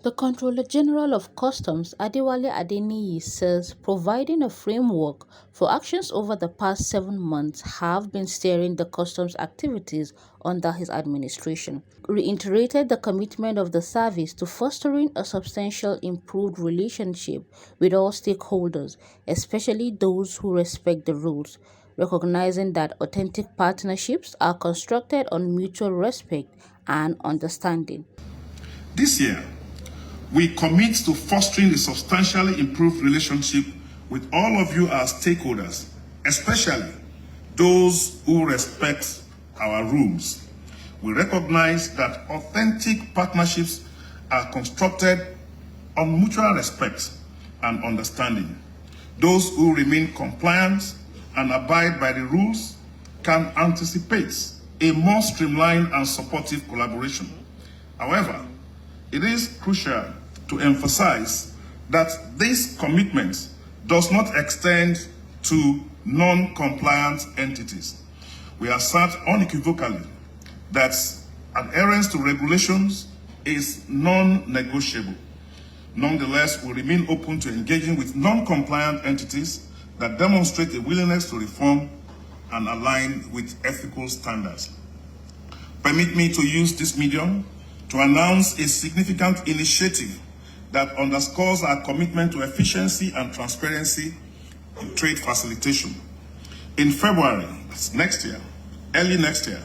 The Comptroller General of Customs, Adewale Adeniyi, says providing a framework for actions over the past 7 months have been steering the customs activities under his administration. Reiterated the commitment of the service to fostering a substantial improved relationship with all stakeholders, especially those who respect the rules, recognizing that authentic partnerships are constructed on mutual respect and understanding. This year, we commit to fostering a substantially improved relationship with all of you as stakeholders, especially those who respect our rules. We recognize that authentic partnerships are constructed on mutual respect and understanding. Those who remain compliant and abide by the rules can anticipate a more streamlined and supportive collaboration. However, it is crucial to emphasize that this commitment does not extend to non-compliant entities. We assert unequivocally that adherence to regulations is non-negotiable. Nonetheless, we remain open to engaging with non-compliant entities that demonstrate a willingness to reform and align with ethical standards. Permit me to use this medium to announce a significant initiative that underscores our commitment to efficiency and transparency in trade facilitation. In February, that's next year, early next year,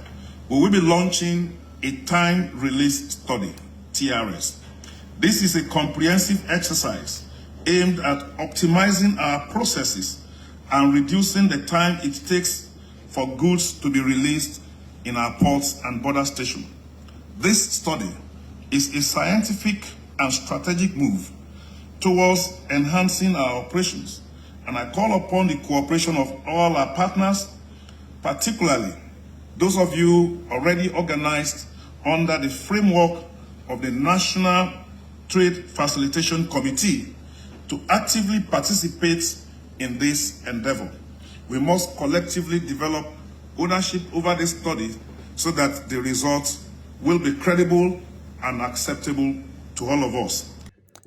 we will be launching a time release study, TRS. This is a comprehensive exercise aimed at optimizing our processes and reducing the time it takes for goods to be released in our ports and border stations. This study is a scientific and strategic move towards enhancing our operations, and I call upon the cooperation of all our partners, particularly those of you already organized under the framework of the National Trade Facilitation Committee, to actively participate in this endeavor. We must collectively develop ownership over this study so that the results will be credible and acceptable to all of us.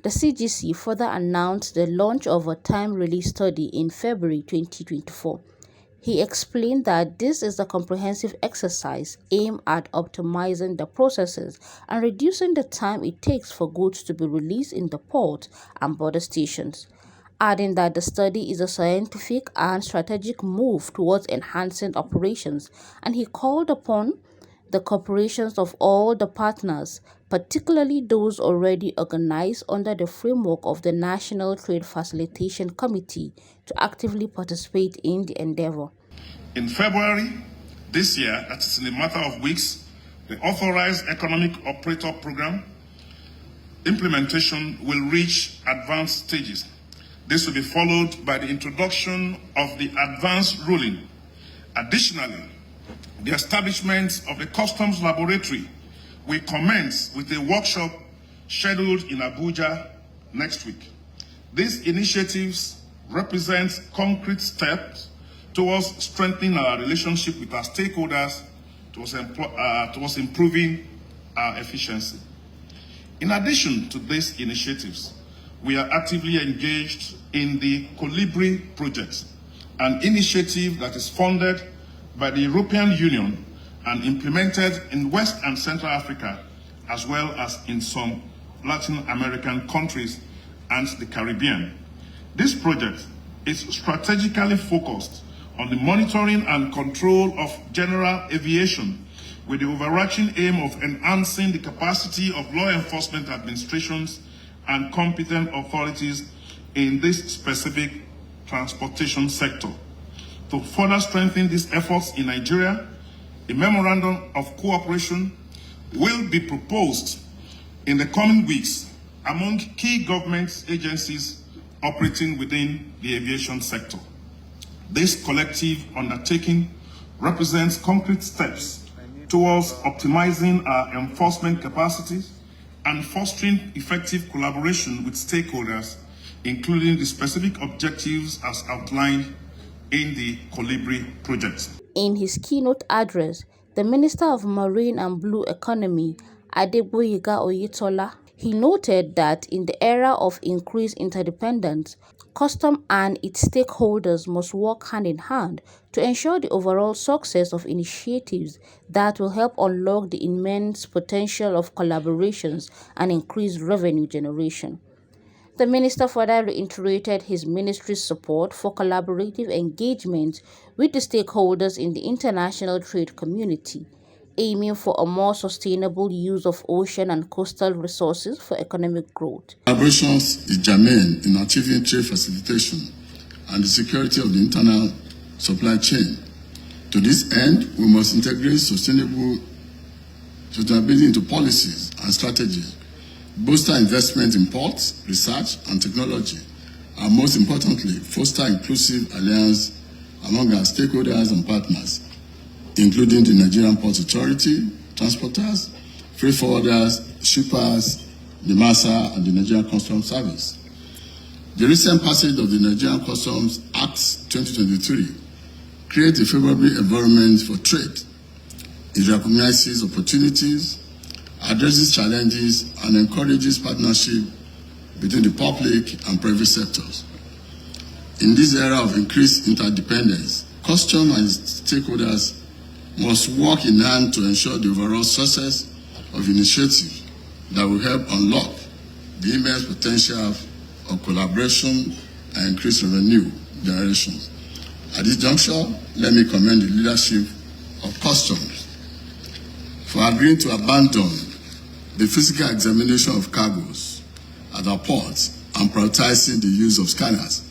The CGC further announced the launch of a time release study in February 2024. He explained that this is a comprehensive exercise aimed at optimizing the processes and reducing the time it takes for goods to be released in the port and border stations, adding that the study is a scientific and strategic move towards enhancing operations, and he called upon the cooperations of all the partners, particularly those already organized under the framework of the National Trade Facilitation Committee, to actively participate in the endeavor. In February this year, that is in a matter of weeks, the Authorized Economic Operator Program implementation will reach advanced stages. This will be followed by the introduction of the advanced ruling. Additionally, the establishment of the Customs Laboratory will commence with a workshop scheduled in Abuja next week. These initiatives represent concrete steps towards strengthening our relationship with our stakeholders, towards improving our efficiency. In addition to these initiatives, we are actively engaged in the Colibri project, an initiative that is funded by the European Union and implemented in West and Central Africa, as well as in some Latin American countries and the Caribbean. This project is strategically focused on the monitoring and control of general aviation, with the overarching aim of enhancing the capacity of law enforcement administrations and competent authorities in this specific transportation sector. To further strengthen these efforts in Nigeria, a memorandum of cooperation will be proposed in the coming weeks among key government agencies operating within the aviation sector. This collective undertaking represents concrete steps towards optimizing our enforcement capacities and fostering effective collaboration with stakeholders, including the specific objectives as outlined in the Colibri project. In his keynote address, the Minister of Marine and Blue Economy, Adegboyega Oyetola, He noted that in the era of increased interdependence, custom and its stakeholders must work hand in hand to ensure the overall success of initiatives that will help unlock the immense potential of collaborations and increase revenue generation. The minister further reiterated his ministry's support for collaborative engagement with the stakeholders in the international trade community, aiming for a more sustainable use of ocean and coastal resources for economic growth. Collaborations is germane in achieving trade facilitation and the security of the internal supply chain. To this end, we must integrate sustainability into policies and strategies, bolster investment in ports, research, and technology, and most importantly, foster inclusive alliance among our stakeholders and partners, including the Nigerian Port Authority, transporters, freight forwarders, shippers, the MASA, and the Nigerian Customs Service. The recent passage of the Nigerian Customs Act 2023 creates a favorable environment for trade. It recognizes opportunities, addresses challenges, and encourages partnership between the public and private sectors. In this era of increased interdependence, customs and stakeholders must work in hand to ensure the overall success of initiatives that will help unlock the immense potential of collaboration and increased revenue generation. At this juncture, let me commend the leadership of customs for agreeing to abandon the physical examination of cargoes at our ports and prioritizing the use of scanners.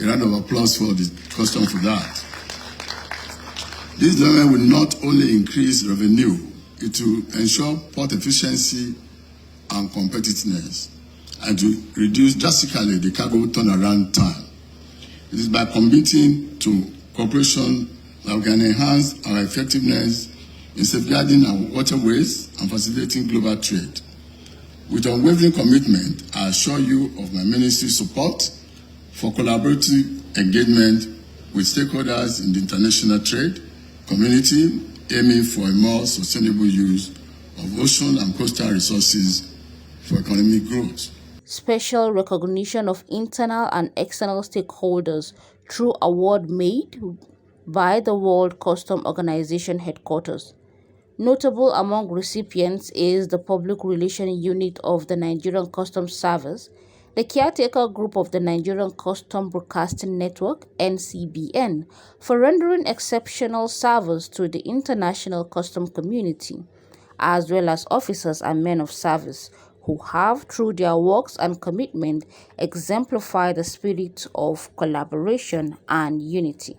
A round of applause for the customs for that. This development will not only increase revenue, it will ensure port efficiency and competitiveness, and to reduce drastically the cargo turnaround time. It is by committing to cooperation that we can enhance our effectiveness in safeguarding our waterways and facilitating global trade. With unwavering commitment, I assure you of my ministry's support for collaborative engagement with stakeholders in the international trade community, aiming for a more sustainable use of ocean and coastal resources for economic growth. Special recognition of internal and external stakeholders through award made by the World Customs Organization headquarters. Notable among recipients is the Public Relations Unit of the Nigerian Customs Service, the Caretaker Group of the Nigerian Customs Broadcasting Network (NCBN) for rendering exceptional service to the international customs community, as well as officers and men of service who have, through their works and commitment, exemplified the spirit of collaboration and unity.